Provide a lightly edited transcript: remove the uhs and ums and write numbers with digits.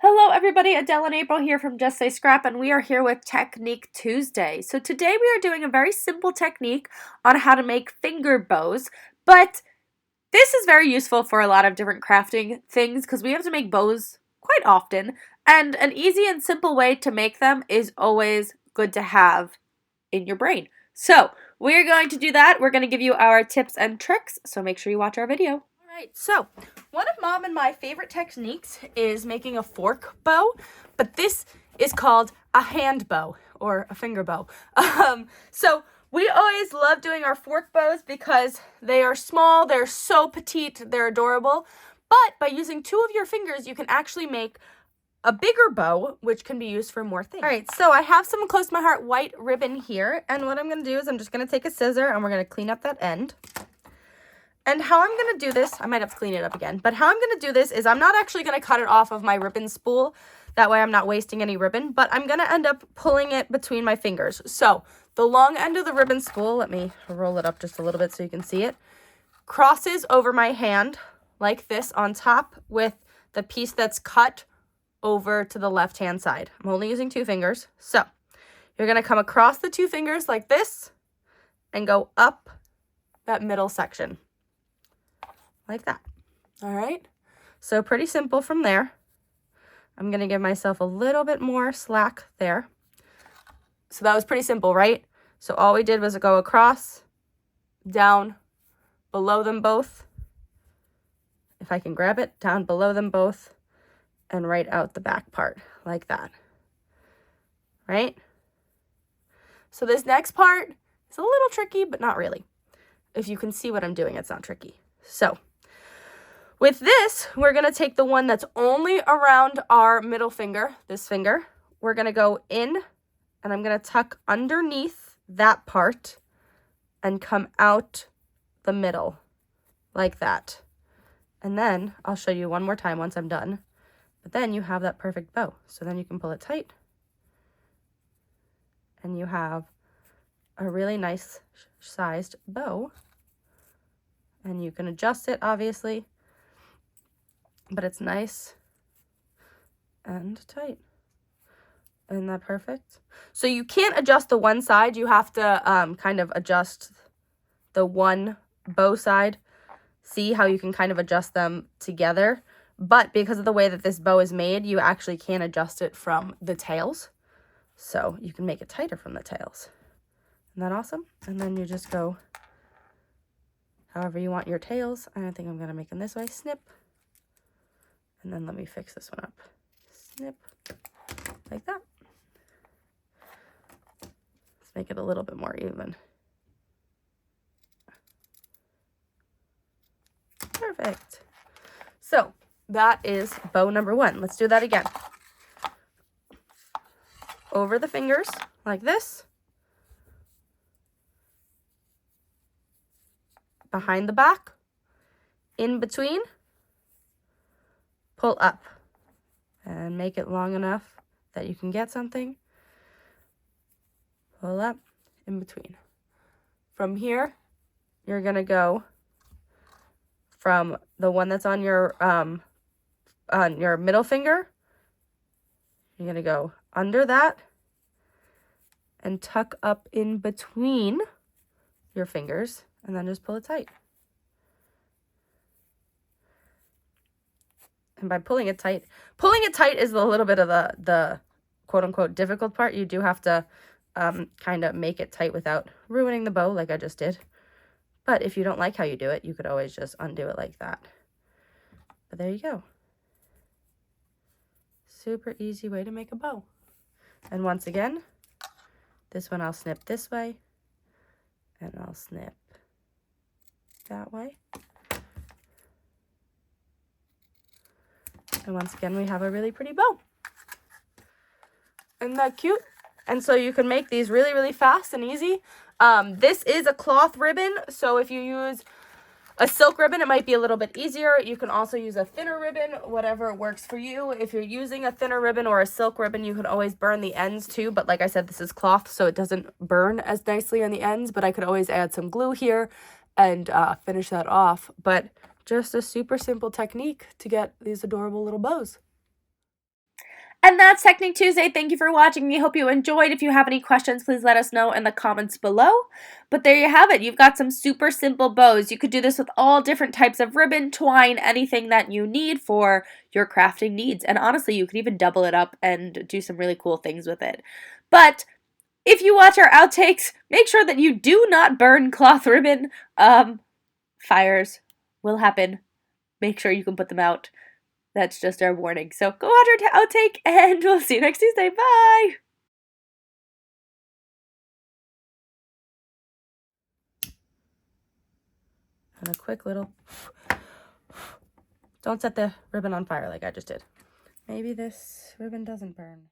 Hello everybody, Adele and April here from Just Say Scrap, and we are here with Technique Tuesday. So today we are doing a very simple technique on how to make finger bows, but this is very useful for a lot of different crafting things because we have to make bows quite often, and an easy and simple way to make them is always good to have in your brain. So we're going to do that. We're going to give you our tips and tricks, so make sure you watch our video. Alright, so one of Mom and my favorite techniques is making a fork bow, but this is called a hand bow or a finger bow. So we always love doing our fork bows because they are small, they're so petite, they're adorable, but by using two of your fingers, you can actually make a bigger bow, which can be used for more things. All right, so I have some close to my heart white ribbon here, and what I'm going to do is I'm just going to take a scissor and we're going to clean up that end. And how I'm going to do this, I might have to clean it up again, but how I'm going to do this is I'm not actually going to cut it off of my ribbon spool. That way I'm not wasting any ribbon, but I'm going to end up pulling it between my fingers. So the long end of the ribbon spool, let me roll it up just a little bit so you can see it, crosses over my hand like this on top with the piece that's cut over to the left-hand side. I'm only using two fingers. So you're going to come across the two fingers like this and go up that middle section. Like that. All right. So pretty simple from there. I'm going to give myself a little bit more slack there. So that was pretty simple, right? So all we did was go across, down, below them both. If I can grab it, down below them both, and right out the back part like that. Right? So this next part is a little tricky, but not really. If you can see what I'm doing, it's not tricky. So with this, we're going to take the one that's only around our middle finger, this finger. We're going to go in, and I'm going to tuck underneath that part and come out the middle like that. And then I'll show you one more time once I'm done. But then you have that perfect bow. So then you can pull it tight. And you have a really nice sized bow. And you can adjust it, obviously. But it's nice and tight. Isn't that perfect? So you can't adjust the one side. You have to kind of adjust the one bow side. See how you can kind of adjust them together. But because of the way that this bow is made, you actually can adjust it from the tails. So you can make it tighter from the tails. Isn't that awesome? And then you just go however you want your tails. I think I'm going to make them this way. Snip. And then let me fix this one up. Snip. Like that. Let's make it a little bit more even. Perfect. So that is bow number one. Let's do that again. Over the fingers like this. Behind the back. In between. Pull up and make it long enough that you can get something. Pull up, in between. From here, you're going to go from the one that's on your middle finger. You're going to go under that and tuck up in between your fingers and then just pull it tight. And by pulling it tight is a little bit of the quote-unquote difficult part. You do have to kind of make it tight without ruining the bow like I just did. But if you don't like how you do it, you could always just undo it like that. But there you go. Super easy way to make a bow. And once again, this one I'll snip this way. And I'll snip that way. And once again, we have a really pretty bow. Isn't that cute? And so you can make these really, really fast and easy. This is a cloth ribbon, so if you use a silk ribbon, it might be a little bit easier. You can also use a thinner ribbon, whatever works for you. If you're using a thinner ribbon or a silk ribbon, you can always burn the ends too. But like I said, this is cloth, so it doesn't burn as nicely on the ends. But I could always add some glue here and finish that off. But just a super simple technique to get these adorable little bows. And that's Technique Tuesday. Thank you for watching. We hope you enjoyed. If you have any questions, please let us know in the comments below. But there you have it. You've got some super simple bows. You could do this with all different types of ribbon, twine, anything that you need for your crafting needs. And honestly, you could even double it up and do some really cool things with it. But if you watch our outtakes, make sure that you do not burn cloth ribbon. Fires will happen. Make sure you can put them out. That's just our warning. So go watch our outtake, and we'll see you next Tuesday. Bye! And a quick little... Don't set the ribbon on fire like I just did. Maybe this ribbon doesn't burn.